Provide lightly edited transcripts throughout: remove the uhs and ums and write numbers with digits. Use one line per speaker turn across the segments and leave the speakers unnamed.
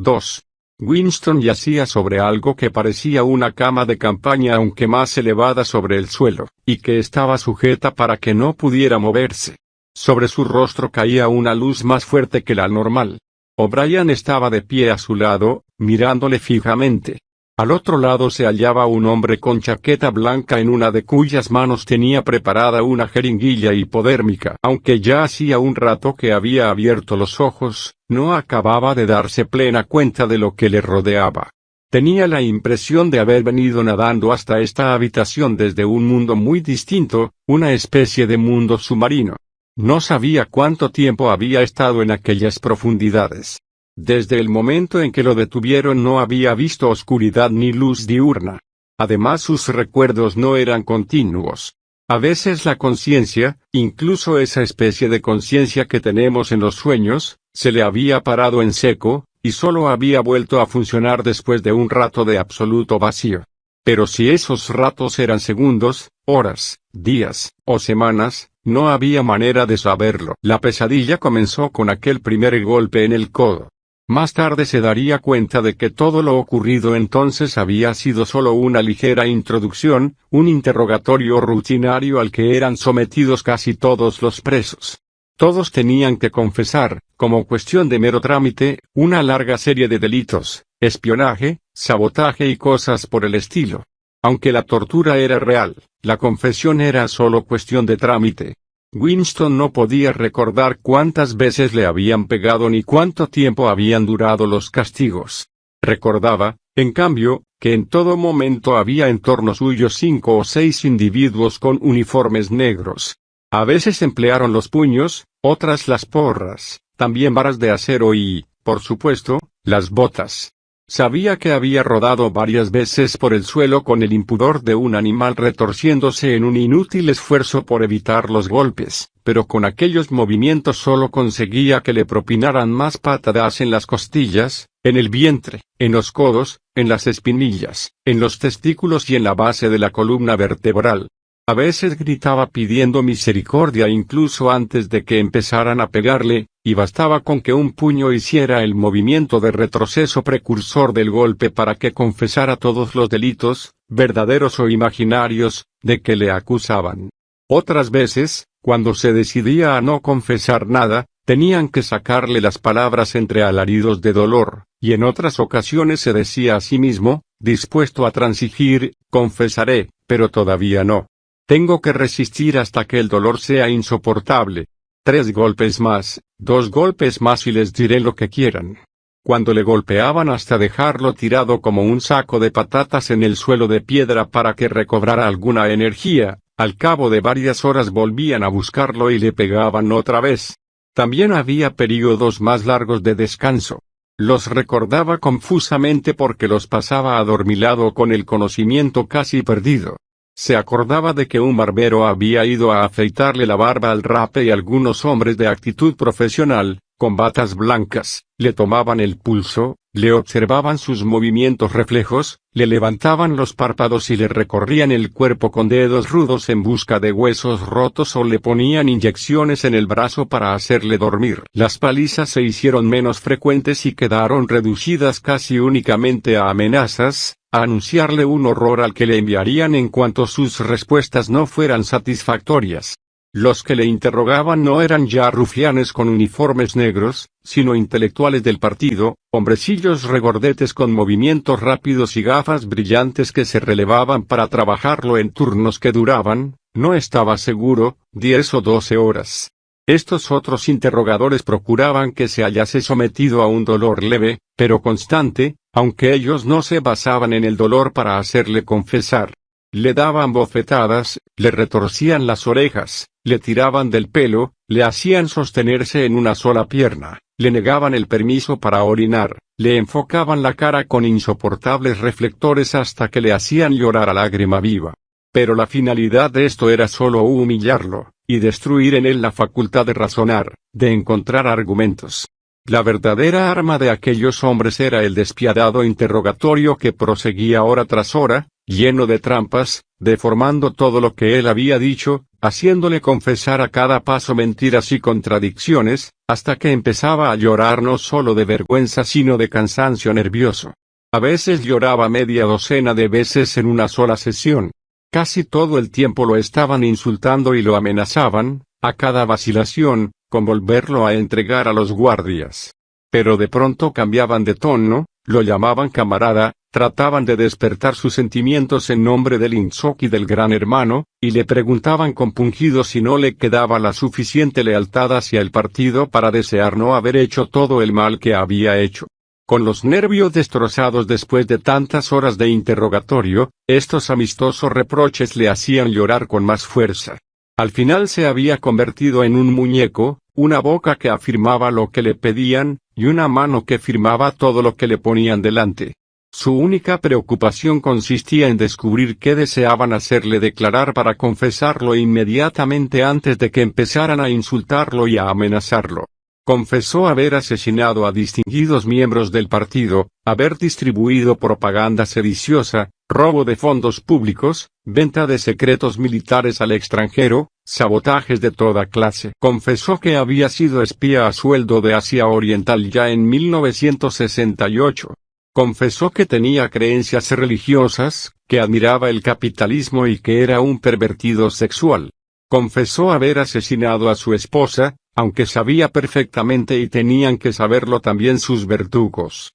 2. Winston yacía sobre algo que parecía una cama de campaña aunque más elevada sobre el suelo, y que estaba sujeta para que no pudiera moverse. Sobre su rostro caía una luz más fuerte que la normal. O'Brien estaba de pie a su lado, mirándole fijamente. Al otro lado se hallaba un hombre con chaqueta blanca en una de cuyas manos tenía preparada una jeringuilla hipodérmica. Aunque ya hacía un rato que había abierto los ojos, no acababa de darse plena cuenta de lo que le rodeaba. Tenía la impresión de haber venido nadando hasta esta habitación desde un mundo muy distinto, una especie de mundo submarino. No sabía cuánto tiempo había estado en aquellas profundidades. Desde el momento en que lo detuvieron no había visto oscuridad ni luz diurna. Además sus recuerdos no eran continuos. A veces la conciencia, incluso esa especie de conciencia que tenemos en los sueños, se le había parado en seco, y solo había vuelto a funcionar después de un rato de absoluto vacío. Pero si esos ratos eran segundos, horas, días, o semanas, no había manera de saberlo. La pesadilla comenzó con aquel primer golpe en el codo. Más tarde se daría cuenta de que todo lo ocurrido entonces había sido solo una ligera introducción, un interrogatorio rutinario al que eran sometidos casi todos los presos. Todos tenían que confesar, como cuestión de mero trámite, una larga serie de delitos, espionaje, sabotaje y cosas por el estilo. Aunque la tortura era real, la confesión era solo cuestión de trámite. Winston no podía recordar cuántas veces le habían pegado ni cuánto tiempo habían durado los castigos. Recordaba, en cambio, que en todo momento había en torno suyo 5 o 6 individuos con uniformes negros. A veces emplearon los puños, otras las porras, también varas de acero y, por supuesto, las botas. Sabía que había rodado varias veces por el suelo con el impudor de un animal retorciéndose en un inútil esfuerzo por evitar los golpes, pero con aquellos movimientos solo conseguía que le propinaran más patadas en las costillas, en el vientre, en los codos, en las espinillas, en los testículos y en la base de la columna vertebral. A veces gritaba pidiendo misericordia incluso antes de que empezaran a pegarle, y bastaba con que un puño hiciera el movimiento de retroceso precursor del golpe para que confesara todos los delitos, verdaderos o imaginarios, de que le acusaban. Otras veces, cuando se decidía a no confesar nada, tenían que sacarle las palabras entre alaridos de dolor, y en otras ocasiones se decía a sí mismo, dispuesto a transigir, confesaré, pero todavía no. Tengo que resistir hasta que el dolor sea insoportable. 3 golpes más, 2 golpes más y les diré lo que quieran. Cuando le golpeaban hasta dejarlo tirado como un saco de patatas en el suelo de piedra para que recobrara alguna energía, al cabo de varias horas volvían a buscarlo y le pegaban otra vez. También había períodos más largos de descanso. Los recordaba confusamente porque los pasaba adormilado con el conocimiento casi perdido. Se acordaba de que un barbero había ido a afeitarle la barba al rape y algunos hombres de actitud profesional, con batas blancas, le tomaban el pulso, le observaban sus movimientos reflejos, le levantaban los párpados y le recorrían el cuerpo con dedos rudos en busca de huesos rotos o le ponían inyecciones en el brazo para hacerle dormir. Las palizas se hicieron menos frecuentes y quedaron reducidas casi únicamente a amenazas, a anunciarle un horror al que le enviarían en cuanto sus respuestas no fueran satisfactorias. Los que le interrogaban no eran ya rufianes con uniformes negros, sino intelectuales del partido, hombrecillos regordetes con movimientos rápidos y gafas brillantes que se relevaban para trabajarlo en turnos que duraban, no estaba seguro, 10 o 12 horas. Estos otros interrogadores procuraban que se hallase sometido a un dolor leve, pero constante, aunque ellos no se basaban en el dolor para hacerle confesar. Le daban bofetadas, le retorcían las orejas, le tiraban del pelo, le hacían sostenerse en una sola pierna, le negaban el permiso para orinar, le enfocaban la cara con insoportables reflectores hasta que le hacían llorar a lágrima viva. Pero la finalidad de esto era solo humillarlo, y destruir en él la facultad de razonar, de encontrar argumentos. La verdadera arma de aquellos hombres era el despiadado interrogatorio que proseguía hora tras hora, lleno de trampas, deformando todo lo que él había dicho, haciéndole confesar a cada paso mentiras y contradicciones, hasta que empezaba a llorar no solo de vergüenza sino de cansancio nervioso. A veces lloraba media docena de veces en una sola sesión. Casi todo el tiempo lo estaban insultando y lo amenazaban, a cada vacilación, con volverlo a entregar a los guardias. Pero de pronto cambiaban de tono, lo llamaban camarada, trataban de despertar sus sentimientos en nombre del Insoc y del Gran Hermano, y le preguntaban compungidos si no le quedaba la suficiente lealtad hacia el partido para desear no haber hecho todo el mal que había hecho. Con los nervios destrozados después de tantas horas de interrogatorio, estos amistosos reproches le hacían llorar con más fuerza. Al final se había convertido en un muñeco, una boca que afirmaba lo que le pedían, y una mano que firmaba todo lo que le ponían delante. Su única preocupación consistía en descubrir qué deseaban hacerle declarar para confesarlo inmediatamente antes de que empezaran a insultarlo y a amenazarlo. Confesó haber asesinado a distinguidos miembros del partido, haber distribuido propaganda sediciosa, robo de fondos públicos, venta de secretos militares al extranjero, sabotajes de toda clase. Confesó que había sido espía a sueldo de Asia Oriental ya en 1968. Confesó que tenía creencias religiosas, que admiraba el capitalismo y que era un pervertido sexual. Confesó haber asesinado a su esposa, aunque sabía perfectamente y tenían que saberlo también sus verdugos,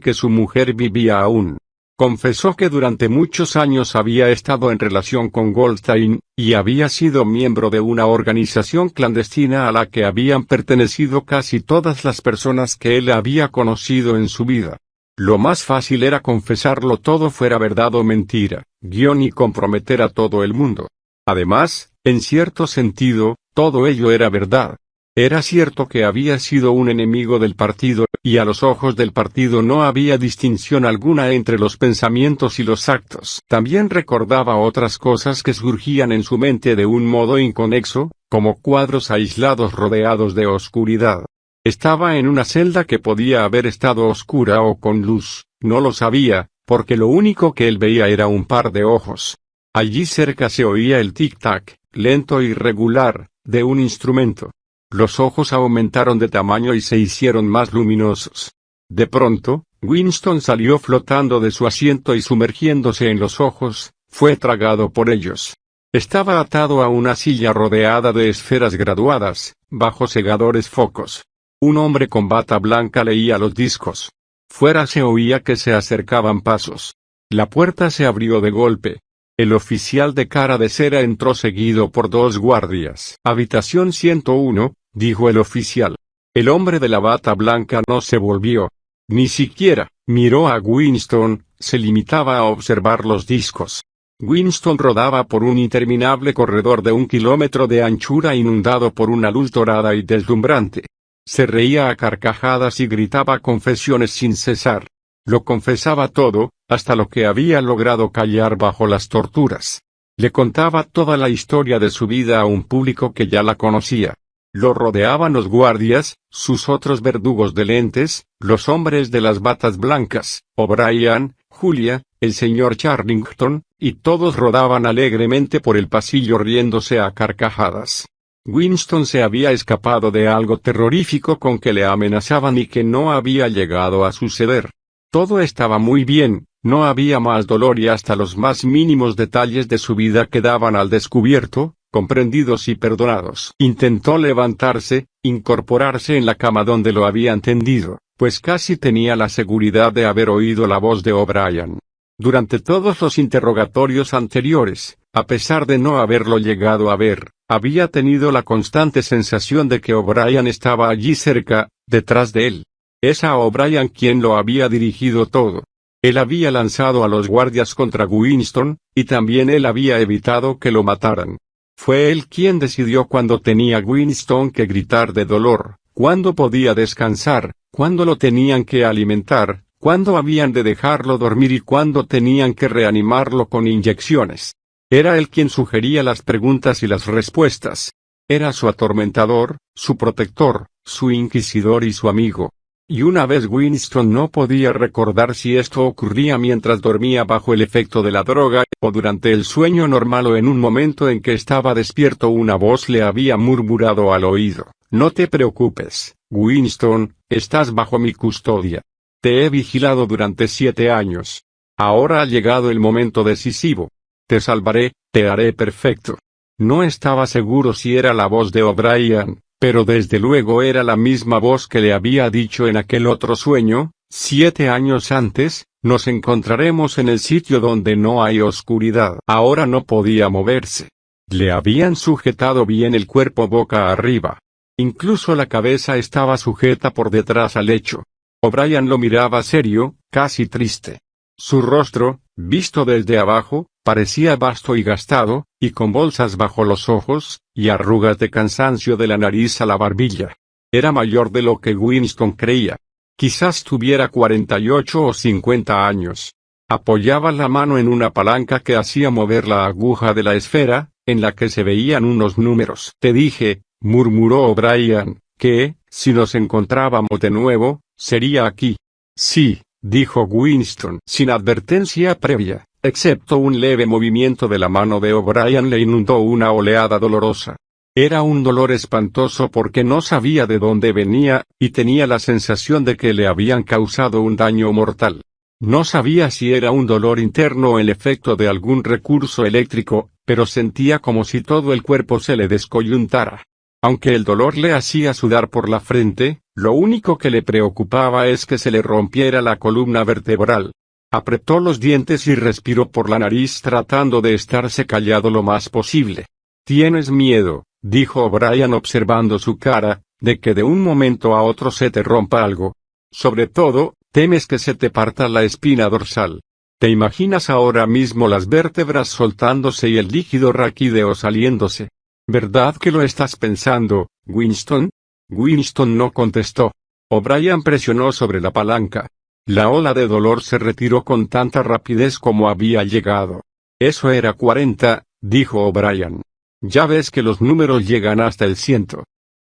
que su mujer vivía aún. Confesó que durante muchos años había estado en relación con Goldstein, y había sido miembro de una organización clandestina a la que habían pertenecido casi todas las personas que él había conocido en su vida. Lo más fácil era confesarlo todo fuera verdad o mentira, y comprometer a todo el mundo. Además, en cierto sentido, todo ello era verdad. Era cierto que había sido un enemigo del partido, y a los ojos del partido no había distinción alguna entre los pensamientos y los actos. También recordaba otras cosas que surgían en su mente de un modo inconexo, como cuadros aislados rodeados de oscuridad. Estaba en una celda que podía haber estado oscura o con luz, no lo sabía, porque lo único que él veía era un par de ojos. Allí cerca se oía el tic-tac, lento y regular, de un instrumento. Los ojos aumentaron de tamaño y se hicieron más luminosos. De pronto, Winston salió flotando de su asiento y sumergiéndose en los ojos, fue tragado por ellos. Estaba atado a una silla rodeada de esferas graduadas, bajo cegadores focos. Un hombre con bata blanca leía los discos. Fuera se oía que se acercaban pasos. La puerta se abrió de golpe. El oficial de cara de cera entró seguido por dos guardias. Habitación 101, dijo el oficial. El hombre de la bata blanca no se volvió. Ni siquiera miró a Winston, se limitaba a observar los discos. Winston rodaba por un interminable corredor de 1 kilómetro de anchura inundado por una luz dorada y deslumbrante. Se reía a carcajadas y gritaba confesiones sin cesar. Lo confesaba todo, hasta lo que había logrado callar bajo las torturas. Le contaba toda la historia de su vida a un público que ya la conocía. Lo rodeaban los guardias, sus otros verdugos de lentes, los hombres de las batas blancas, O'Brien, Julia, el señor Charlington, y todos rodaban alegremente por el pasillo riéndose a carcajadas. Winston se había escapado de algo terrorífico con que le amenazaban y que no había llegado a suceder. Todo estaba muy bien, no había más dolor y hasta los más mínimos detalles de su vida quedaban al descubierto, comprendidos y perdonados. Intentó levantarse, incorporarse en la cama donde lo habían tendido, pues casi tenía la seguridad de haber oído la voz de O'Brien. Durante todos los interrogatorios anteriores, a pesar de no haberlo llegado a ver, había tenido la constante sensación de que O'Brien estaba allí cerca, detrás de él. Es a O'Brien quien lo había dirigido todo. Él había lanzado a los guardias contra Winston, y también él había evitado que lo mataran. Fue él quien decidió cuándo tenía Winston que gritar de dolor, cuándo podía descansar, cuándo lo tenían que alimentar, cuándo habían de dejarlo dormir y cuándo tenían que reanimarlo con inyecciones. Era él quien sugería las preguntas y las respuestas. Era su atormentador, su protector, su inquisidor y su amigo. Y una vez Winston no podía recordar si esto ocurría mientras dormía bajo el efecto de la droga, o durante el sueño normal o en un momento en que estaba despierto. Una voz le había murmurado al oído: «No te preocupes, Winston, estás bajo mi custodia. Te he vigilado durante 7 años. Ahora ha llegado el momento decisivo. Te salvaré, te haré perfecto». No estaba seguro si era la voz de O'Brien, pero desde luego era la misma voz que le había dicho en aquel otro sueño: 7 años antes, nos encontraremos en el sitio donde no hay oscuridad. Ahora no podía moverse. Le habían sujetado bien el cuerpo boca arriba. Incluso la cabeza estaba sujeta por detrás al lecho. O'Brien lo miraba serio, casi triste. Su rostro, visto desde abajo, parecía vasto y gastado, y con bolsas bajo los ojos, y arrugas de cansancio de la nariz a la barbilla. Era mayor de lo que Winston creía. Quizás tuviera 48 o 50 años. Apoyaba la mano en una palanca que hacía mover la aguja de la esfera, en la que se veían unos números. «Te dije», murmuró O'Brien, «que, si nos encontrábamos de nuevo, sería aquí». «Sí», dijo Winston. Sin advertencia previa, excepto un leve movimiento de la mano de O'Brien, le inundó una oleada dolorosa. Era un dolor espantoso porque no sabía de dónde venía, y tenía la sensación de que le habían causado un daño mortal. No sabía si era un dolor interno o el efecto de algún recurso eléctrico, pero sentía como si todo el cuerpo se le descoyuntara. Aunque el dolor le hacía sudar por la frente, lo único que le preocupaba es que se le rompiera la columna vertebral. Apretó los dientes y respiró por la nariz tratando de estarse callado lo más posible. «Tienes miedo», dijo O'Brien observando su cara, «de que de un momento a otro se te rompa algo. Sobre todo, temes que se te parta la espina dorsal. Te imaginas ahora mismo las vértebras soltándose y el líquido raquídeo saliéndose. ¿Verdad que lo estás pensando, Winston?» Winston no contestó. O'Brien presionó sobre la palanca. La ola de dolor se retiró con tanta rapidez como había llegado. «Eso era 40», dijo O'Brien. «Ya ves que los números llegan hasta el 100.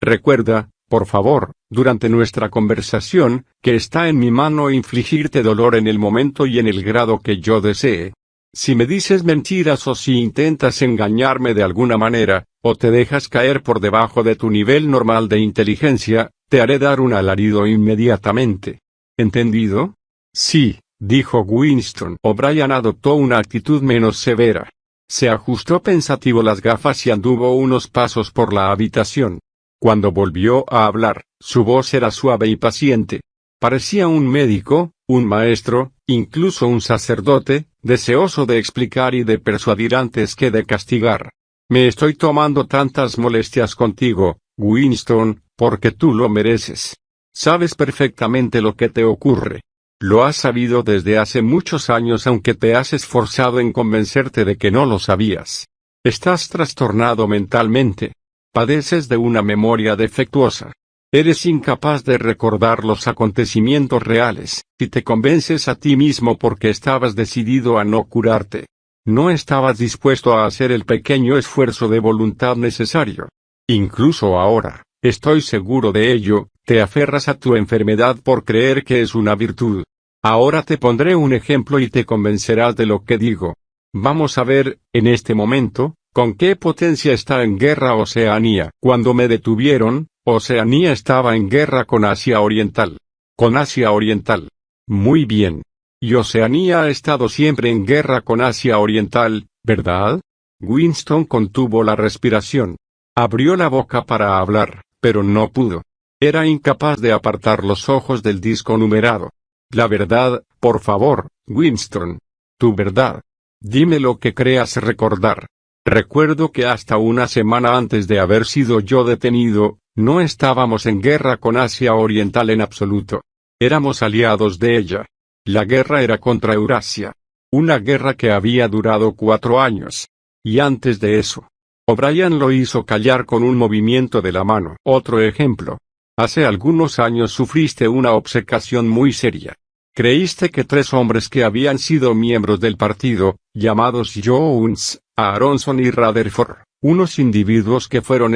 Recuerda, por favor, durante nuestra conversación, que está en mi mano infligirte dolor en el momento y en el grado que yo desee. Si me dices mentiras o si intentas engañarme de alguna manera, o te dejas caer por debajo de tu nivel normal de inteligencia, te haré dar un alarido inmediatamente. ¿Entendido?» «Sí», dijo Winston. O'Brien adoptó una actitud menos severa. Se ajustó pensativo las gafas y anduvo unos pasos por la habitación. Cuando volvió a hablar, su voz era suave y paciente. Parecía un médico, un maestro, incluso un sacerdote, deseoso de explicar y de persuadir antes que de castigar. «Me estoy tomando tantas molestias contigo, Winston, porque tú lo mereces. Sabes perfectamente lo que te ocurre. Lo has sabido desde hace muchos años aunque te has esforzado en convencerte de que no lo sabías. Estás trastornado mentalmente. Padeces de una memoria defectuosa. Eres incapaz de recordar los acontecimientos reales, y te convences a ti mismo porque estabas decidido a no curarte. No estabas dispuesto a hacer el pequeño esfuerzo de voluntad necesario. Incluso ahora, estoy seguro de ello, te aferras a tu enfermedad por creer que es una virtud. Ahora te pondré un ejemplo y te convencerás de lo que digo. Vamos a ver, en este momento, con qué potencia está en guerra Oceanía. Cuando me detuvieron, Oceanía estaba en guerra con Asia Oriental. Con Asia Oriental. Muy bien. Y Oceanía ha estado siempre en guerra con Asia Oriental, ¿verdad? Winston contuvo la respiración. Abrió la boca para hablar, pero no pudo. Era incapaz de apartar los ojos del disco numerado. La verdad, por favor, Winston. Tu verdad. Dime lo que creas recordar. Recuerdo que hasta una semana antes de haber sido yo detenido, no estábamos en guerra con Asia Oriental en absoluto. Éramos aliados de ella. La guerra era contra Eurasia. Una guerra que había durado 4 años. Y antes de eso. O'Brien lo hizo callar con un movimiento de la mano. Otro ejemplo. Hace algunos años sufriste una obcecación muy seria. Creíste que 3 hombres que habían sido miembros del partido, llamados Jones, Aronson y Rutherford, unos individuos que fueron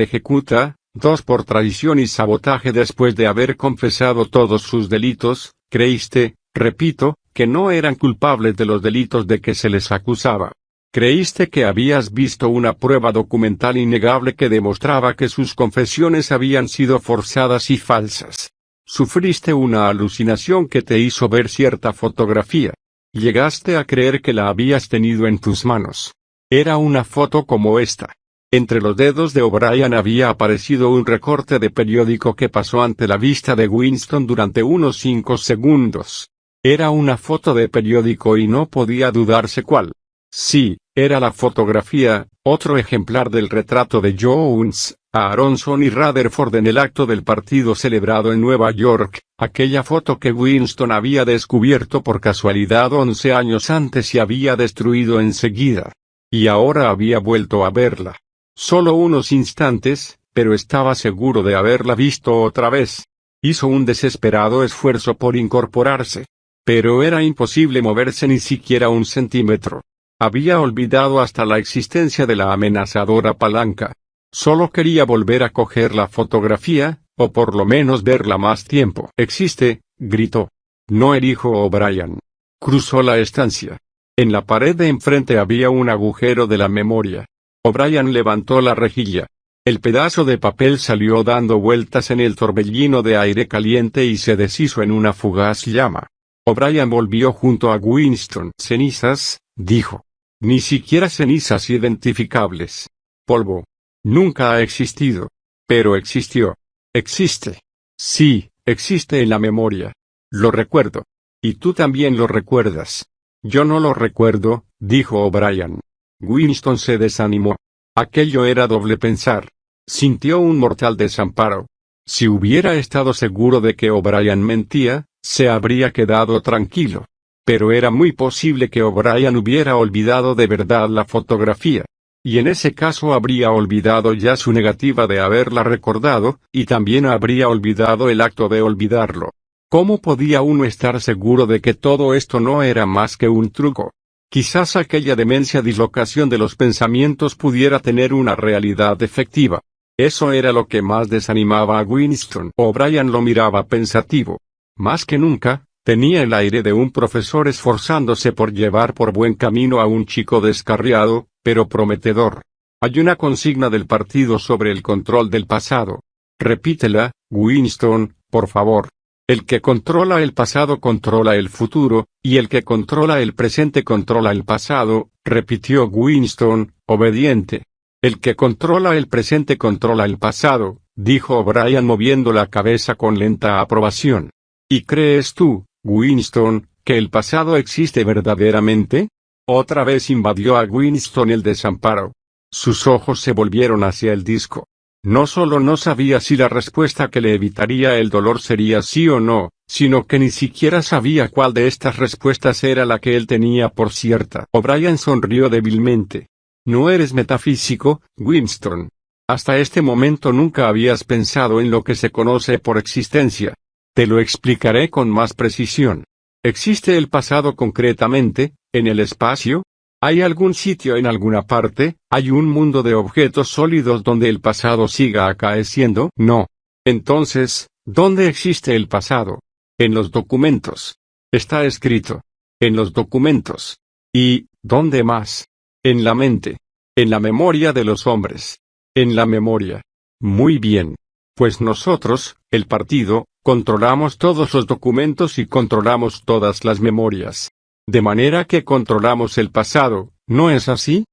2 por traición y sabotaje. Después de haber confesado todos sus delitos, creíste, repito, que no eran culpables de los delitos de que se les acusaba. Creíste que habías visto una prueba documental innegable que demostraba que sus confesiones habían sido forzadas y falsas. Sufriste una alucinación que te hizo ver cierta fotografía. Llegaste a creer que la habías tenido en tus manos. Era una foto como esta. Entre los dedos de O'Brien había aparecido un recorte de periódico que pasó ante la vista de Winston durante unos 5 segundos. Era una foto de periódico y no podía dudarse cuál. Sí, era la fotografía, otro ejemplar del retrato de Jones, Aronson y Rutherford en el acto del partido celebrado en Nueva York, aquella foto que Winston había descubierto por casualidad 11 años antes y había destruido enseguida. Y ahora había vuelto a verla. Solo unos instantes, pero estaba seguro de haberla visto otra vez. Hizo un desesperado esfuerzo por incorporarse. Pero era imposible moverse ni siquiera un centímetro. Había olvidado hasta la existencia de la amenazadora palanca. Solo quería volver a coger la fotografía, o por lo menos verla más tiempo. «Existe», gritó. «No elijo O'Brien». Cruzó la estancia. En la pared de enfrente había un agujero de la memoria. O'Brien levantó la rejilla. El pedazo de papel salió dando vueltas en el torbellino de aire caliente y se deshizo en una fugaz llama. O'Brien volvió junto a Winston. «Cenizas», dijo. «Ni siquiera cenizas identificables. Polvo. Nunca ha existido. Pero existió. Existe. Sí, existe en la memoria. Lo recuerdo. Y tú también lo recuerdas». «Yo no lo recuerdo», dijo O'Brien. Winston se desanimó. Aquello era doble pensar. Sintió un mortal desamparo. Si hubiera estado seguro de que O'Brien mentía, se habría quedado tranquilo. Pero era muy posible que O'Brien hubiera olvidado de verdad la fotografía. Y en ese caso habría olvidado ya su negativa de haberla recordado, y también habría olvidado el acto de olvidarlo. ¿Cómo podía uno estar seguro de que todo esto no era más que un truco? Quizás aquella demencia dislocación de los pensamientos pudiera tener una realidad efectiva. Eso era lo que más desanimaba a Winston. O'Brien lo miraba pensativo. Más que nunca, tenía el aire de un profesor esforzándose por llevar por buen camino a un chico descarriado, pero prometedor. «Hay una consigna del partido sobre el control del pasado. Repítela, Winston, por favor». «El que controla el pasado controla el futuro, y el que controla el presente controla el pasado», repitió Winston, obediente. «El que controla el presente controla el pasado», dijo O'Brien moviendo la cabeza con lenta aprobación. «¿Y crees tú, Winston, que el pasado existe verdaderamente?» Otra vez invadió a Winston el desamparo. Sus ojos se volvieron hacia el disco. No solo no sabía si la respuesta que le evitaría el dolor sería sí o no, sino que ni siquiera sabía cuál de estas respuestas era la que él tenía por cierta. O'Brien sonrió débilmente. «No eres metafísico, Winston. Hasta este momento nunca habías pensado en lo que se conoce por existencia. Te lo explicaré con más precisión. ¿Existe el pasado concretamente, en el espacio? ¿Hay algún sitio en alguna parte? ¿Hay un mundo de objetos sólidos donde el pasado siga acaeciendo? No. Entonces, ¿dónde existe el pasado? En los documentos. Está escrito. En los documentos. ¿Y dónde más? En la mente. En la memoria de los hombres. En la memoria. Muy bien. Pues nosotros, el partido, controlamos todos los documentos y controlamos todas las memorias. De manera que controlamos el pasado, ¿no es así?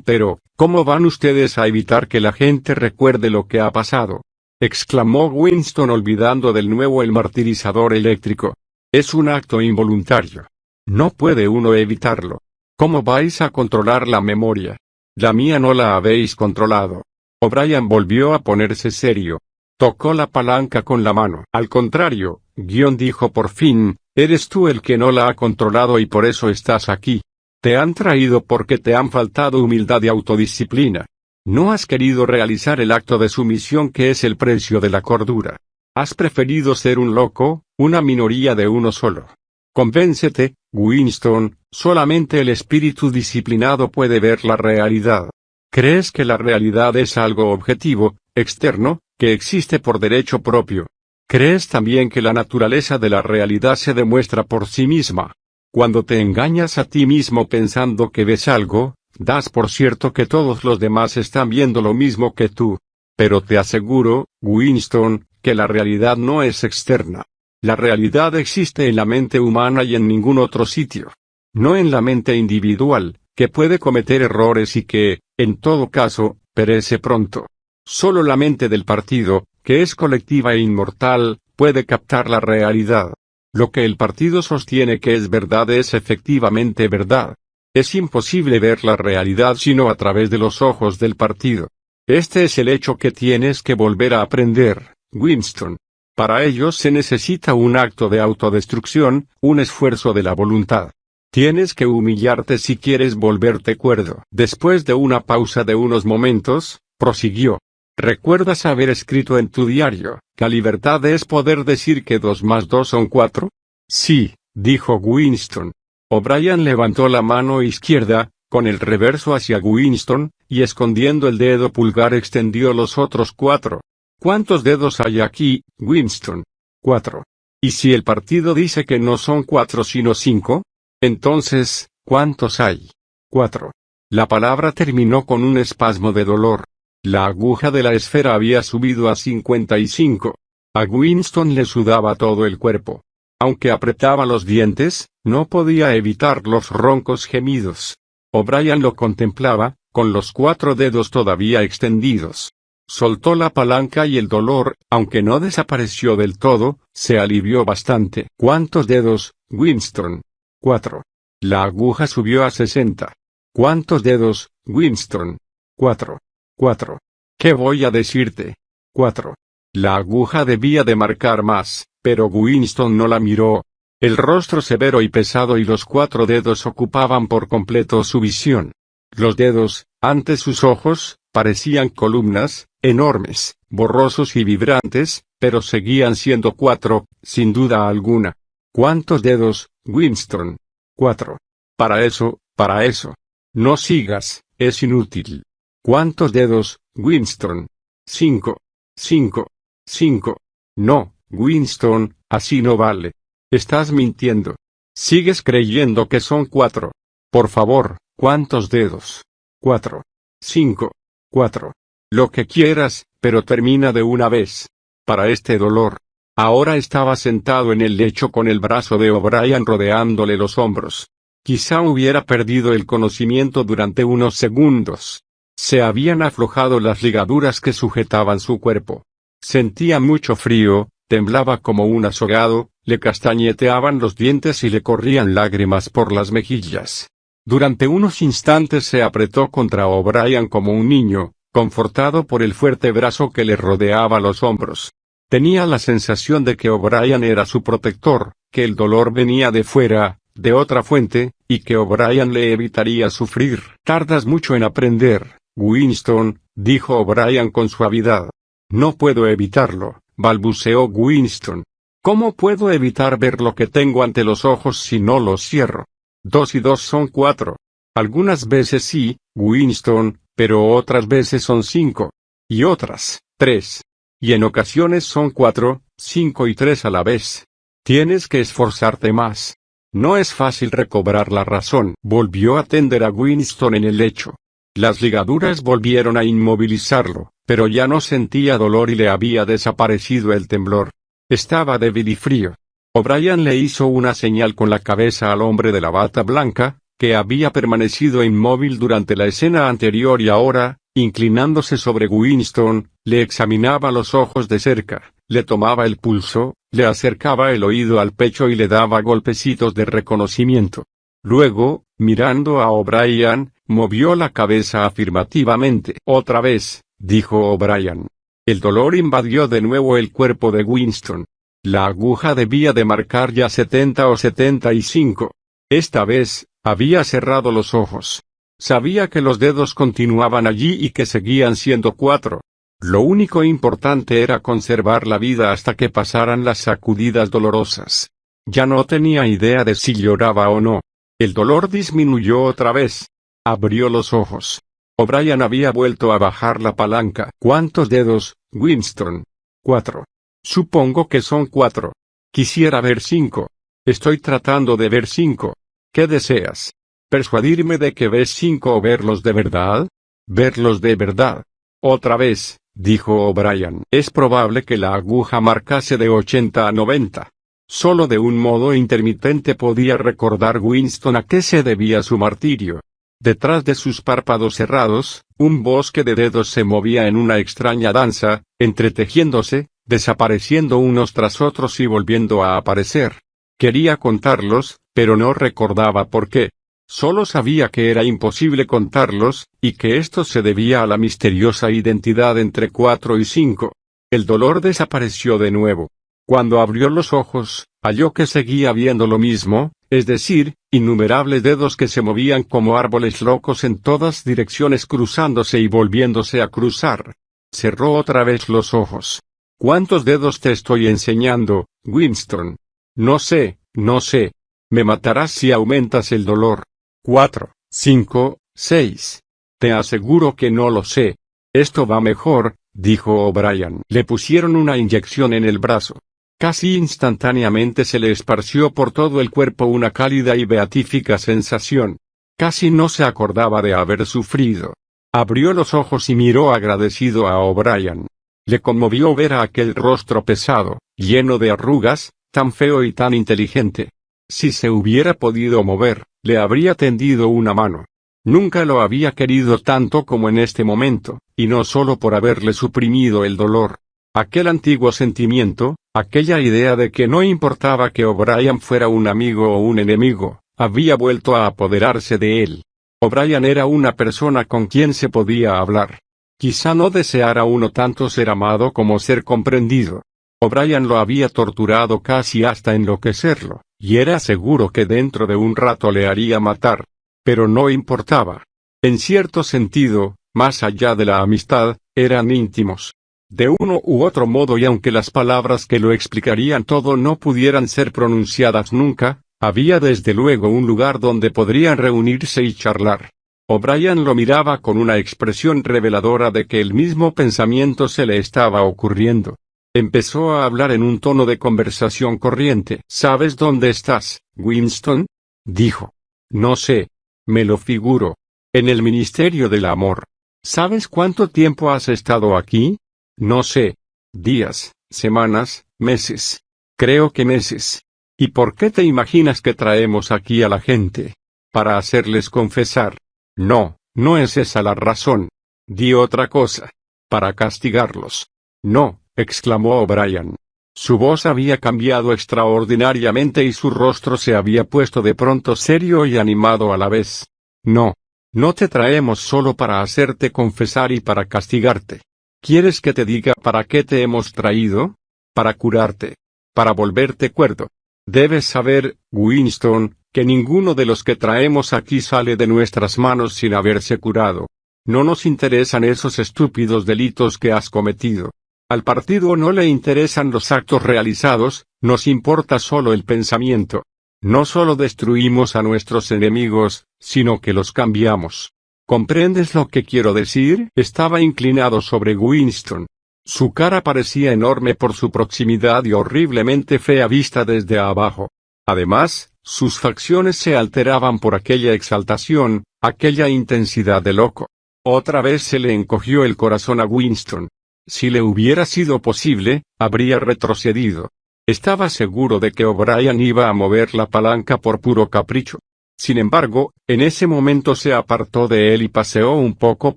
Pero, ¿cómo van ustedes a evitar que la gente recuerde lo que ha pasado?, exclamó Winston olvidando de nuevo el martirizador eléctrico. Es un acto involuntario. No puede uno evitarlo. ¿Cómo vais a controlar la memoria? La mía no la habéis controlado. O'Brien volvió a ponerse serio. Tocó la palanca con la mano. Al contrario, dijo por fin, eres tú el que no la ha controlado y por eso estás aquí. Te han traído porque te han faltado humildad y autodisciplina. No has querido realizar el acto de sumisión que es el precio de la cordura. Has preferido ser un loco, una minoría de uno solo. Convéncete, Winston, solamente el espíritu disciplinado puede ver la realidad. ¿Crees que la realidad es algo objetivo, externo, que existe por derecho propio? ¿Crees también que la naturaleza de la realidad se demuestra por sí misma? Cuando te engañas a ti mismo pensando que ves algo, das por cierto que todos los demás están viendo lo mismo que tú. Pero te aseguro, Winston, que la realidad no es externa. La realidad existe en la mente humana y en ningún otro sitio. No en la mente individual, que puede cometer errores y que, en todo caso, perece pronto. Solo la mente del partido, que es colectiva e inmortal, puede captar la realidad. Lo que el partido sostiene que es verdad es efectivamente verdad. Es imposible ver la realidad sino a través de los ojos del partido. Este es el hecho que tienes que volver a aprender, Winston. Para ello se necesita un acto de autodestrucción, un esfuerzo de la voluntad. Tienes que humillarte si quieres volverte cuerdo. Después de una pausa de unos momentos, prosiguió. ¿Recuerdas haber escrito en tu diario, que la libertad es poder decir que 2 más 2 son 4? Sí, dijo Winston. O'Brien levantó la mano izquierda, con el reverso hacia Winston, y escondiendo el dedo pulgar extendió los otros 4. ¿Cuántos dedos hay aquí, Winston? 4. ¿Y si el partido dice que no son 4 sino 5? Entonces, ¿cuántos hay? 4. La palabra terminó con un espasmo de dolor. La aguja de la esfera había subido a 55. A Winston le sudaba todo el cuerpo. Aunque apretaba los dientes, no podía evitar los roncos gemidos. O'Brien lo contemplaba, con los 4 dedos todavía extendidos. Soltó la palanca y el dolor, aunque no desapareció del todo, se alivió bastante. ¿Cuántos dedos, Winston? 4. La aguja subió a 60. ¿Cuántos dedos, Winston? 4. 4. ¿Qué voy a decirte? 4. La aguja debía de marcar más, pero Winston no la miró. El rostro severo y pesado y los 4 dedos ocupaban por completo su visión. Los dedos, ante sus ojos, parecían columnas, enormes, borrosos y vibrantes, pero seguían siendo 4, sin duda alguna. ¿Cuántos dedos, Winston? 4. Para eso. No sigas, es inútil. ¿Cuántos dedos, Winston? 5. 5. 5. No, Winston, así no vale. Estás mintiendo. Sigues creyendo que son 4. Por favor, ¿cuántos dedos? 4. 5. 4. Lo que quieras, pero termina de una vez. Para este dolor. Ahora estaba sentado en el lecho con el brazo de O'Brien rodeándole los hombros. Quizá hubiera perdido el conocimiento durante unos segundos. Se habían aflojado las ligaduras que sujetaban su cuerpo. Sentía mucho frío, temblaba como un azogado, le castañeteaban los dientes y le corrían lágrimas por las mejillas. Durante unos instantes se apretó contra O'Brien como un niño, confortado por el fuerte brazo que le rodeaba los hombros. Tenía la sensación de que O'Brien era su protector, que el dolor venía de fuera, de otra fuente, y que O'Brien le evitaría sufrir. Tardas mucho en aprender, Winston, dijo O'Brien con suavidad. No puedo evitarlo, balbuceó Winston. ¿Cómo puedo evitar ver lo que tengo ante los ojos si no los cierro? 2 y 2 son 4. Algunas veces sí, Winston, pero otras veces son 5. Y otras, 3. Y en ocasiones son 4, 5 y 3 a la vez. Tienes que esforzarte más. No es fácil recobrar la razón. Volvió a tender a Winston en el lecho. Las ligaduras volvieron a inmovilizarlo, pero ya no sentía dolor y le había desaparecido el temblor. Estaba débil y frío. O'Brien le hizo una señal con la cabeza al hombre de la bata blanca, que había permanecido inmóvil durante la escena anterior y ahora, inclinándose sobre Winston, le examinaba los ojos de cerca, le tomaba el pulso, le acercaba el oído al pecho y le daba golpecitos de reconocimiento. Luego, mirando a O'Brien, movió la cabeza afirmativamente. Otra vez, dijo O'Brien. El dolor invadió de nuevo el cuerpo de Winston. La aguja debía de marcar ya 70 o 75. Esta vez, había cerrado los ojos. Sabía que los dedos continuaban allí y que seguían siendo 4. Lo único importante era conservar la vida hasta que pasaran las sacudidas dolorosas. Ya no tenía idea de si lloraba o no. El dolor disminuyó otra vez. Abrió los ojos. O'Brien había vuelto a bajar la palanca. ¿Cuántos dedos, Winston? 4. Supongo que son 4. Quisiera ver 5. Estoy tratando de ver 5. ¿Qué deseas? ¿Persuadirme de que ves 5 o verlos de verdad? Verlos de verdad. Otra vez, dijo O'Brien. Es probable que la aguja marcase de 80 a 90. Solo de un modo intermitente podía recordar Winston a qué se debía su martirio. Detrás de sus párpados cerrados, un bosque de dedos se movía en una extraña danza, entretejiéndose, desapareciendo unos tras otros y volviendo a aparecer. Quería contarlos, pero no recordaba por qué. Solo sabía que era imposible contarlos, y que esto se debía a la misteriosa identidad entre 4 y 5. El dolor desapareció de nuevo. Cuando abrió los ojos, halló que seguía viendo lo mismo, es decir, innumerables dedos que se movían como árboles locos en todas direcciones cruzándose y volviéndose a cruzar. Cerró otra vez los ojos. ¿Cuántos dedos te estoy enseñando, Winston? No sé, no sé. Me matarás si aumentas el dolor. 4, 5, 6. Te aseguro que no lo sé. Esto va mejor, dijo O'Brien. Le pusieron una inyección en el brazo. Casi instantáneamente se le esparció por todo el cuerpo una cálida y beatífica sensación. Casi no se acordaba de haber sufrido. Abrió los ojos y miró agradecido a O'Brien. Le conmovió ver a aquel rostro pesado, lleno de arrugas, tan feo y tan inteligente. Si se hubiera podido mover, le habría tendido una mano. Nunca lo había querido tanto como en este momento, y no solo por haberle suprimido el dolor. Aquel antiguo sentimiento, aquella idea de que no importaba que O'Brien fuera un amigo o un enemigo, había vuelto a apoderarse de él. O'Brien era una persona con quien se podía hablar. Quizá no deseara uno tanto ser amado como ser comprendido. O'Brien lo había torturado casi hasta enloquecerlo, y era seguro que dentro de un rato le haría matar. Pero no importaba. En cierto sentido, más allá de la amistad, eran íntimos. De uno u otro modo, y aunque las palabras que lo explicarían todo no pudieran ser pronunciadas nunca, había desde luego un lugar donde podrían reunirse y charlar. O'Brien lo miraba con una expresión reveladora de que el mismo pensamiento se le estaba ocurriendo. Empezó a hablar en un tono de conversación corriente. ¿Sabes dónde estás, Winston? Dijo. No sé. Me lo figuro. En el Ministerio del Amor. ¿Sabes cuánto tiempo has estado aquí? No sé. Días, semanas, meses. Creo que meses. ¿Y por qué te imaginas que traemos aquí a la gente? Para hacerles confesar. No, no es esa la razón. Di otra cosa. Para castigarlos. No, exclamó O'Brien. Su voz había cambiado extraordinariamente y su rostro se había puesto de pronto serio y animado a la vez. No. No te traemos solo para hacerte confesar y para castigarte. ¿Quieres que te diga para qué te hemos traído? Para curarte. Para volverte cuerdo. Debes saber, Winston, que ninguno de los que traemos aquí sale de nuestras manos sin haberse curado. No nos interesan esos estúpidos delitos que has cometido. Al partido no le interesan los actos realizados, nos importa solo el pensamiento. No solo destruimos a nuestros enemigos, sino que los cambiamos. ¿Comprendes lo que quiero decir? Estaba inclinado sobre Winston. Su cara parecía enorme por su proximidad y horriblemente fea vista desde abajo. Además, sus facciones se alteraban por aquella exaltación, aquella intensidad de loco. Otra vez se le encogió el corazón a Winston. Si le hubiera sido posible, habría retrocedido. Estaba seguro de que O'Brien iba a mover la palanca por puro capricho. Sin embargo, en ese momento se apartó de él y paseó un poco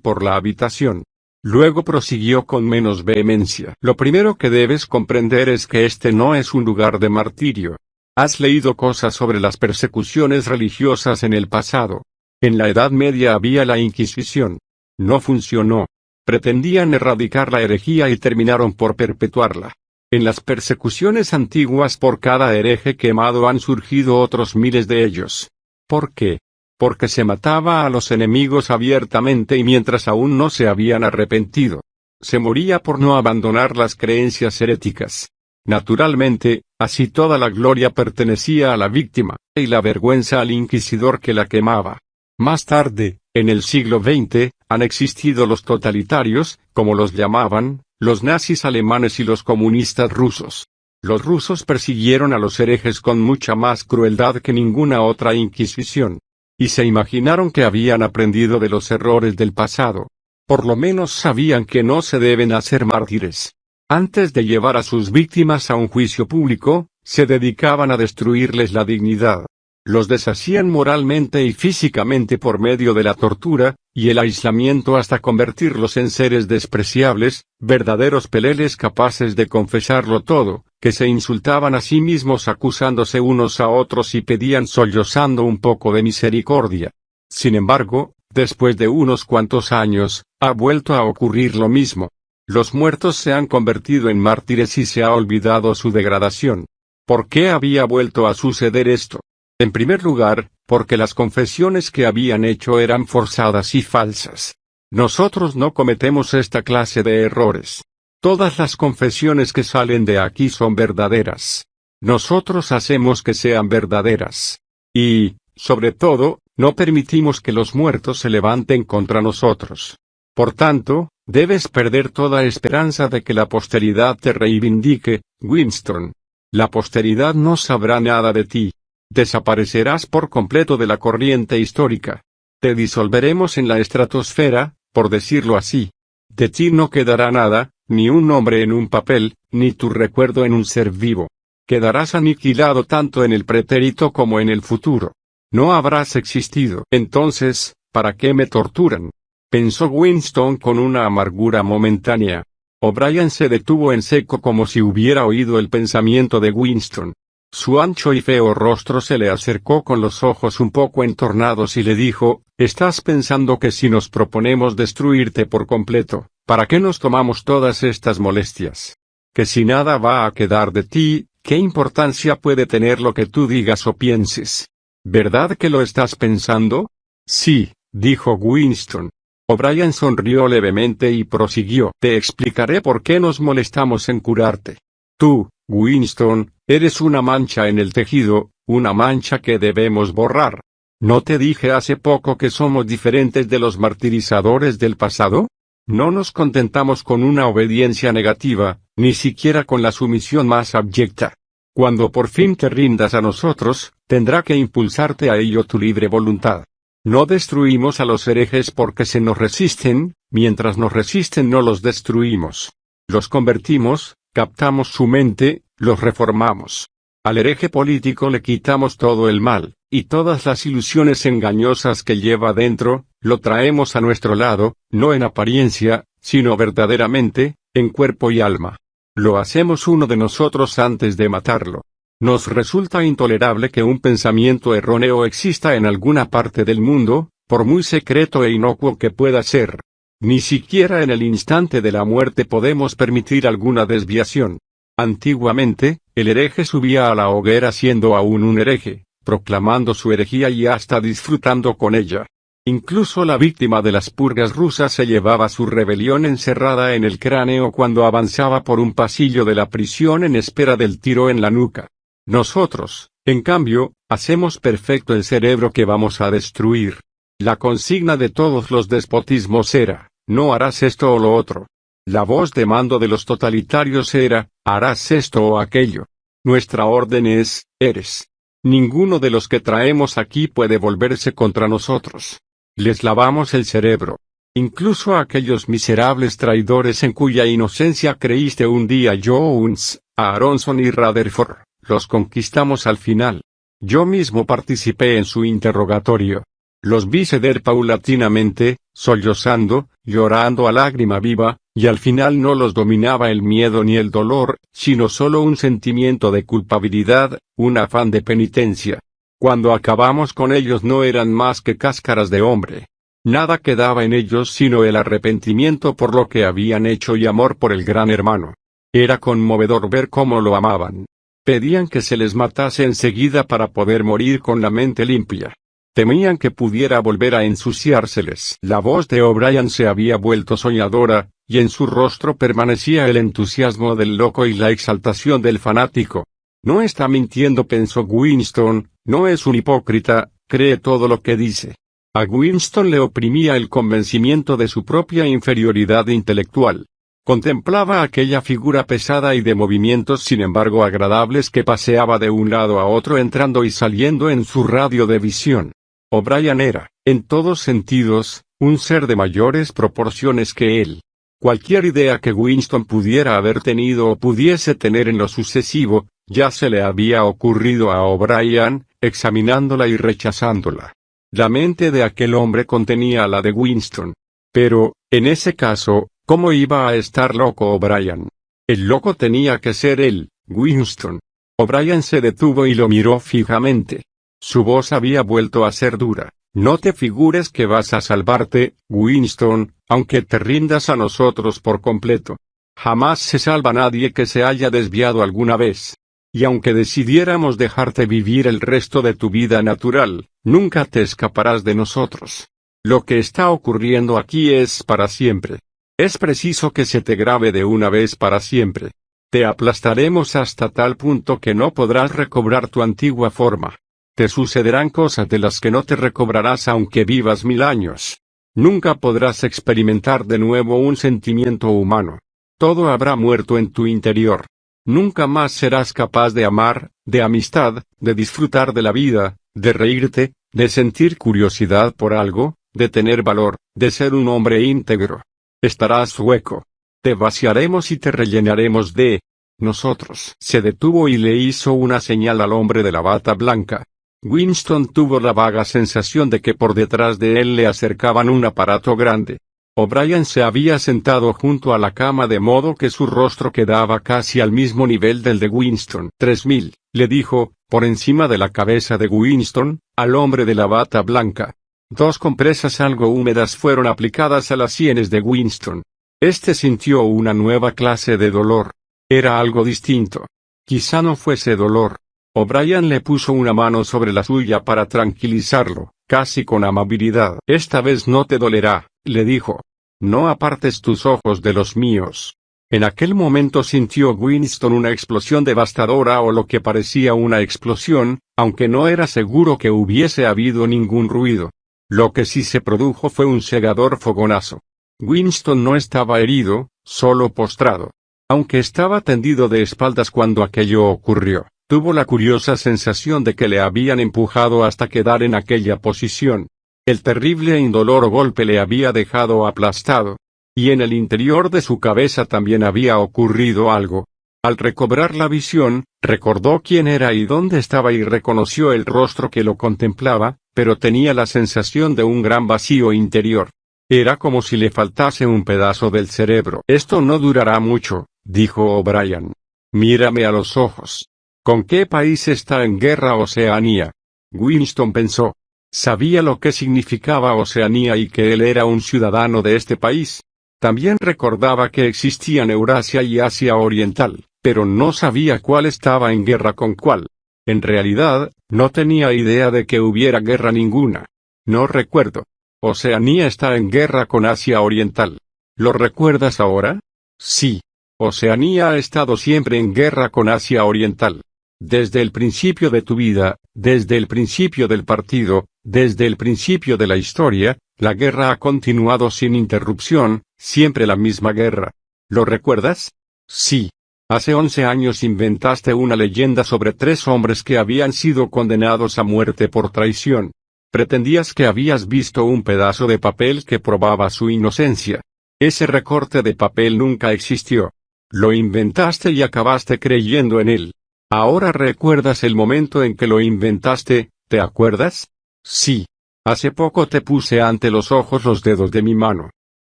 por la habitación. Luego prosiguió con menos vehemencia. Lo primero que debes comprender es que este no es un lugar de martirio. Has leído cosas sobre las persecuciones religiosas en el pasado. En la Edad Media había la Inquisición. No funcionó. Pretendían erradicar la herejía y terminaron por perpetuarla. En las persecuciones antiguas por cada hereje quemado han surgido otros miles de ellos. ¿Por qué? Porque se mataba a los enemigos abiertamente y mientras aún no se habían arrepentido. Se moría por no abandonar las creencias heréticas. Naturalmente, así toda la gloria pertenecía a la víctima, y la vergüenza al inquisidor que la quemaba. Más tarde, en el siglo XX, han existido los totalitarios, como los llamaban, los nazis alemanes y los comunistas rusos. Los rusos persiguieron a los herejes con mucha más crueldad que ninguna otra inquisición. Y se imaginaron que habían aprendido de los errores del pasado. Por lo menos sabían que no se deben hacer mártires. Antes de llevar a sus víctimas a un juicio público, se dedicaban a destruirles la dignidad. Los deshacían moralmente y físicamente por medio de la tortura y el aislamiento hasta convertirlos en seres despreciables, verdaderos peleles capaces de confesarlo todo, que se insultaban a sí mismos acusándose unos a otros y pedían sollozando un poco de misericordia. Sin embargo, después de unos cuantos años, ha vuelto a ocurrir lo mismo. Los muertos se han convertido en mártires y se ha olvidado su degradación. ¿Por qué había vuelto a suceder esto? En primer lugar, porque las confesiones que habían hecho eran forzadas y falsas. Nosotros no cometemos esta clase de errores. Todas las confesiones que salen de aquí son verdaderas. Nosotros hacemos que sean verdaderas. Y, sobre todo, no permitimos que los muertos se levanten contra nosotros. Por tanto, debes perder toda esperanza de que la posteridad te reivindique, Winston. La posteridad no sabrá nada de ti. Desaparecerás por completo de la corriente histórica. Te disolveremos en la estratosfera, por decirlo así. De ti no quedará nada, ni un nombre en un papel, ni tu recuerdo en un ser vivo. Quedarás aniquilado tanto en el pretérito como en el futuro. No habrás existido. Entonces, ¿para qué me torturan? Pensó Winston con una amargura momentánea. O'Brien se detuvo en seco como si hubiera oído el pensamiento de Winston. Su ancho y feo rostro se le acercó con los ojos un poco entornados y le dijo, «¿Estás pensando que si nos proponemos destruirte por completo, ¿para qué nos tomamos todas estas molestias? Que si nada va a quedar de ti, ¿qué importancia puede tener lo que tú digas o pienses? ¿Verdad que lo estás pensando?» «Sí», dijo Winston. O'Brien sonrió levemente y prosiguió, «Te explicaré por qué nos molestamos en curarte. Tú, Winston, eres una mancha en el tejido, una mancha que debemos borrar. ¿No te dije hace poco que somos diferentes de los martirizadores del pasado? No nos contentamos con una obediencia negativa, ni siquiera con la sumisión más abyecta. Cuando por fin te rindas a nosotros, tendrá que impulsarte a ello tu libre voluntad. No destruimos a los herejes porque se nos resisten, mientras nos resisten no los destruimos. Los convertimos, captamos su mente, los reformamos. Al hereje político le quitamos todo el mal, y todas las ilusiones engañosas que lleva dentro, lo traemos a nuestro lado, no en apariencia, sino verdaderamente, en cuerpo y alma. Lo hacemos uno de nosotros antes de matarlo. Nos resulta intolerable que un pensamiento erróneo exista en alguna parte del mundo, por muy secreto e inocuo que pueda ser. Ni siquiera en el instante de la muerte podemos permitir alguna desviación. Antiguamente, el hereje subía a la hoguera siendo aún un hereje, proclamando su herejía y hasta disfrutando con ella. Incluso la víctima de las purgas rusas se llevaba su rebelión encerrada en el cráneo cuando avanzaba por un pasillo de la prisión en espera del tiro en la nuca. Nosotros, en cambio, hacemos perfecto el cerebro que vamos a destruir. La consigna de todos los despotismos era, no harás esto o lo otro. La voz de mando de los totalitarios era, harás esto o aquello. Nuestra orden es, eres. Ninguno de los que traemos aquí puede volverse contra nosotros. Les lavamos el cerebro. Incluso a aquellos miserables traidores en cuya inocencia creíste un día Jones, Aronson y Rutherford, los conquistamos al final. Yo mismo participé en su interrogatorio. Los vi ceder paulatinamente, sollozando, llorando a lágrima viva, y al final no los dominaba el miedo ni el dolor, sino solo un sentimiento de culpabilidad, un afán de penitencia. Cuando acabamos con ellos no eran más que cáscaras de hombre. Nada quedaba en ellos sino el arrepentimiento por lo que habían hecho y amor por el gran hermano. Era conmovedor ver cómo lo amaban. Pedían que se les matase enseguida para poder morir con la mente limpia. Temían que pudiera volver a ensuciárseles. La voz de O'Brien se había vuelto soñadora, y en su rostro permanecía el entusiasmo del loco y la exaltación del fanático. No está mintiendo, pensó Winston, no es un hipócrita, cree todo lo que dice. A Winston le oprimía el convencimiento de su propia inferioridad intelectual. Contemplaba aquella figura pesada y de movimientos sin embargo agradables que paseaba de un lado a otro entrando y saliendo en su radio de visión. O'Brien era, en todos sentidos, un ser de mayores proporciones que él. Cualquier idea que Winston pudiera haber tenido o pudiese tener en lo sucesivo, ya se le había ocurrido a O'Brien, examinándola y rechazándola. La mente de aquel hombre contenía la de Winston. Pero, en ese caso, ¿cómo iba a estar loco O'Brien? El loco tenía que ser él, Winston. O'Brien se detuvo y lo miró fijamente. Su voz había vuelto a ser dura. No te figures que vas a salvarte, Winston, aunque te rindas a nosotros por completo. Jamás se salva nadie que se haya desviado alguna vez. Y aunque decidiéramos dejarte vivir el resto de tu vida natural, nunca te escaparás de nosotros. Lo que está ocurriendo aquí es para siempre. Es preciso que se te grabe de una vez para siempre. Te aplastaremos hasta tal punto que no podrás recobrar tu antigua forma. Te sucederán cosas de las que no te recobrarás aunque vivas 1000 años. Nunca podrás experimentar de nuevo un sentimiento humano. Todo habrá muerto en tu interior. Nunca más serás capaz de amar, de amistad, de disfrutar de la vida, de reírte, de sentir curiosidad por algo, de tener valor, de ser un hombre íntegro. Estarás hueco. Te vaciaremos y te rellenaremos de nosotros. Se detuvo y le hizo una señal al hombre de la bata blanca. Winston tuvo la vaga sensación de que por detrás de él le acercaban un aparato grande. O'Brien se había sentado junto a la cama de modo que su rostro quedaba casi al mismo nivel del de Winston. 3000, le dijo, por encima de la cabeza de Winston, al hombre de la bata blanca. 2 compresas algo húmedas fueron aplicadas a las sienes de Winston. Este sintió una nueva clase de dolor. Era algo distinto. Quizá no fuese dolor. O'Brien le puso una mano sobre la suya para tranquilizarlo, casi con amabilidad. Esta vez no te dolerá, le dijo. No apartes tus ojos de los míos. En aquel momento sintió Winston una explosión devastadora o lo que parecía una explosión, aunque no era seguro que hubiese habido ningún ruido. Lo que sí se produjo fue un cegador fogonazo. Winston no estaba herido, solo postrado. Aunque estaba tendido de espaldas cuando aquello ocurrió. Tuvo la curiosa sensación de que le habían empujado hasta quedar en aquella posición. El terrible e indoloro golpe le había dejado aplastado. Y en el interior de su cabeza también había ocurrido algo. Al recobrar la visión, recordó quién era y dónde estaba y reconoció el rostro que lo contemplaba, pero tenía la sensación de un gran vacío interior. Era como si le faltase un pedazo del cerebro. Esto no durará mucho, dijo O'Brien. Mírame a los ojos. ¿Con qué país está en guerra Oceanía? Winston pensó. Sabía lo que significaba Oceanía y que él era un ciudadano de este país. También recordaba que existían Eurasia y Asia Oriental, pero no sabía cuál estaba en guerra con cuál. En realidad, no tenía idea de que hubiera guerra ninguna. No recuerdo. Oceanía está en guerra con Asia Oriental. ¿Lo recuerdas ahora? Sí. Oceanía ha estado siempre en guerra con Asia Oriental. Desde el principio de tu vida, desde el principio del partido, desde el principio de la historia, la guerra ha continuado sin interrupción, siempre la misma guerra. ¿Lo recuerdas? Sí. Hace 11 años inventaste una leyenda sobre 3 hombres que habían sido condenados a muerte por traición. Pretendías que habías visto un pedazo de papel que probaba su inocencia. Ese recorte de papel nunca existió. Lo inventaste y acabaste creyendo en él. Ahora recuerdas el momento en que lo inventaste, ¿te acuerdas? Sí. Hace poco te puse ante los ojos los dedos de mi mano.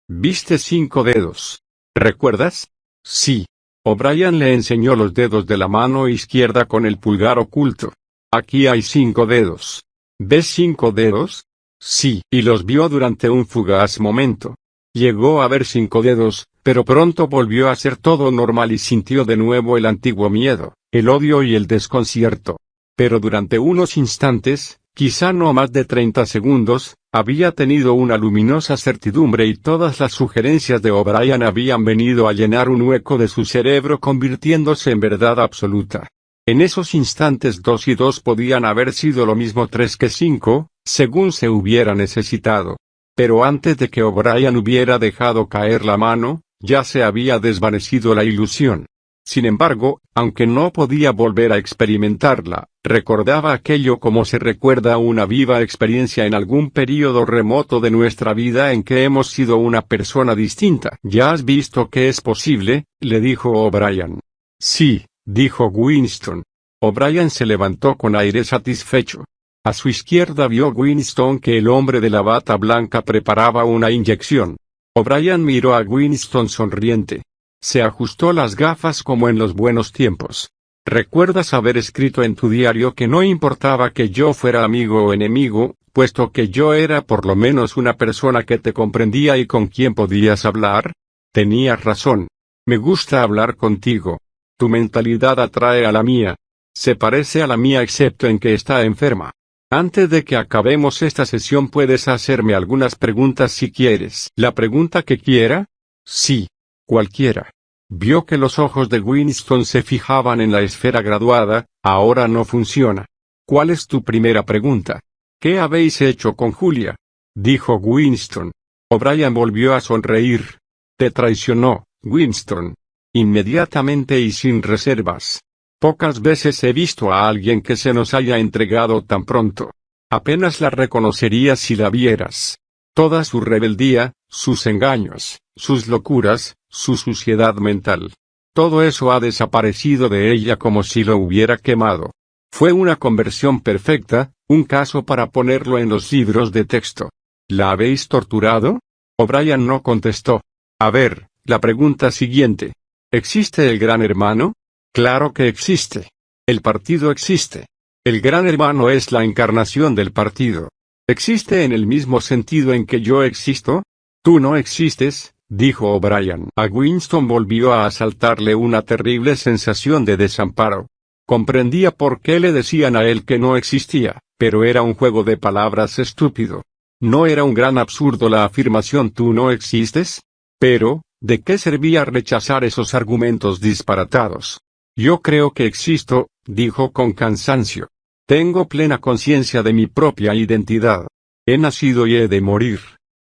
Viste 5 dedos. ¿Recuerdas? Sí. O'Brien le enseñó los dedos de la mano izquierda con el pulgar oculto. Aquí hay 5 dedos. ¿Ves 5 dedos? Sí. Y los vio durante un fugaz momento. Llegó a ver 5 dedos, pero pronto volvió a ser todo normal y sintió de nuevo el antiguo miedo, el odio y el desconcierto. Pero durante unos instantes, quizá no más de 30 segundos, había tenido una luminosa certidumbre y todas las sugerencias de O'Brien habían venido a llenar un hueco de su cerebro convirtiéndose en verdad absoluta. En esos instantes 2 y 2 podían haber sido lo mismo 3 que 5, según se hubiera necesitado. Pero antes de que O'Brien hubiera dejado caer la mano, ya se había desvanecido la ilusión. Sin embargo, aunque no podía volver a experimentarla, recordaba aquello como se recuerda una viva experiencia en algún período remoto de nuestra vida en que hemos sido una persona distinta. ¿Ya has visto que es posible?, le dijo O'Brien. Sí, dijo Winston. O'Brien se levantó con aire satisfecho. A su izquierda vio Winston que el hombre de la bata blanca preparaba una inyección. O'Brien miró a Winston sonriente. Se ajustó las gafas como en los buenos tiempos. ¿Recuerdas haber escrito en tu diario que no importaba que yo fuera amigo o enemigo, puesto que yo era por lo menos una persona que te comprendía y con quien podías hablar? Tenías razón. Me gusta hablar contigo. Tu mentalidad atrae a la mía. Se parece a la mía excepto en que está enferma. Antes de que acabemos esta sesión puedes hacerme algunas preguntas si quieres. ¿La pregunta que quiera? Sí. Cualquiera. Vio que los ojos de Winston se fijaban en la esfera graduada. Ahora no funciona. ¿Cuál es tu primera pregunta? ¿Qué habéis hecho con Julia?, dijo Winston. O'Brien volvió a sonreír. Te traicionó, Winston. Inmediatamente y sin reservas. Pocas veces he visto a alguien que se nos haya entregado tan pronto. Apenas la reconocerías si la vieras. Toda su rebeldía, sus engaños, sus locuras, su suciedad mental. Todo eso ha desaparecido de ella como si lo hubiera quemado. Fue una conversión perfecta, un caso para ponerlo en los libros de texto. ¿La habéis torturado? O'Brien no contestó. A ver, la pregunta siguiente. ¿Existe el Gran Hermano? Claro que existe. El partido existe. El Gran Hermano es la encarnación del partido. ¿Existe en el mismo sentido en que yo existo? Tú no existes, dijo O'Brien. A Winston volvió a asaltarle una terrible sensación de desamparo. Comprendía por qué le decían a él que no existía, pero era un juego de palabras estúpido. ¿No era un gran absurdo la afirmación tú no existes? Pero, ¿de qué servía rechazar esos argumentos disparatados? Yo creo que existo, dijo con cansancio. Tengo plena conciencia de mi propia identidad. He nacido y he de morir.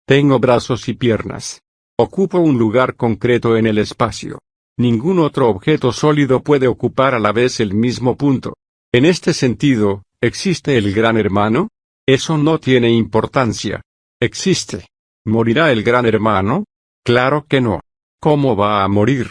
Tengo brazos y piernas. Ocupo un lugar concreto en el espacio. Ningún otro objeto sólido puede ocupar a la vez el mismo punto. En este sentido, ¿existe el Gran Hermano? Eso no tiene importancia. Existe. ¿Morirá el Gran Hermano? Claro que no. ¿Cómo va a morir?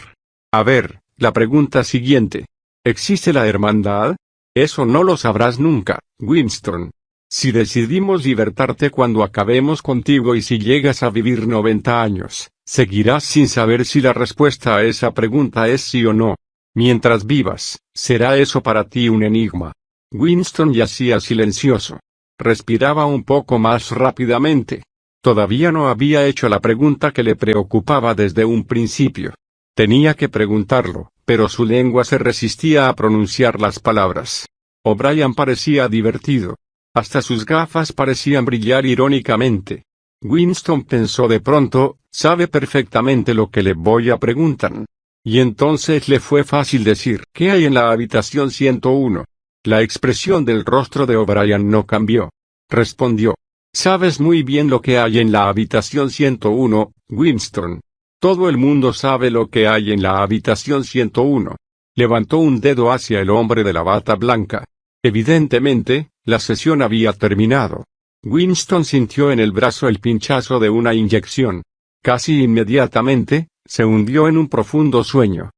A ver, la pregunta siguiente. ¿Existe la hermandad? Eso no lo sabrás nunca, Winston. Si decidimos libertarte cuando acabemos contigo y si llegas a vivir 90 años, seguirás sin saber si la respuesta a esa pregunta es sí o no. Mientras vivas, será eso para ti un enigma. Winston yacía silencioso. Respiraba un poco más rápidamente. Todavía no había hecho la pregunta que le preocupaba desde un principio. Tenía que preguntarlo, pero su lengua se resistía a pronunciar las palabras. O'Brien parecía divertido. Hasta sus gafas parecían brillar irónicamente. Winston pensó de pronto, sabe perfectamente lo que le voy a preguntar. Y entonces le fue fácil decir, ¿qué hay en la habitación 101? La expresión del rostro de O'Brien no cambió. Respondió. Sabes muy bien lo que hay en la habitación 101, Winston. Todo el mundo sabe lo que hay en la habitación 101. Levantó un dedo hacia el hombre de la bata blanca. Evidentemente, la sesión había terminado. Winston sintió en el brazo el pinchazo de una inyección. Casi inmediatamente, se hundió en un profundo sueño.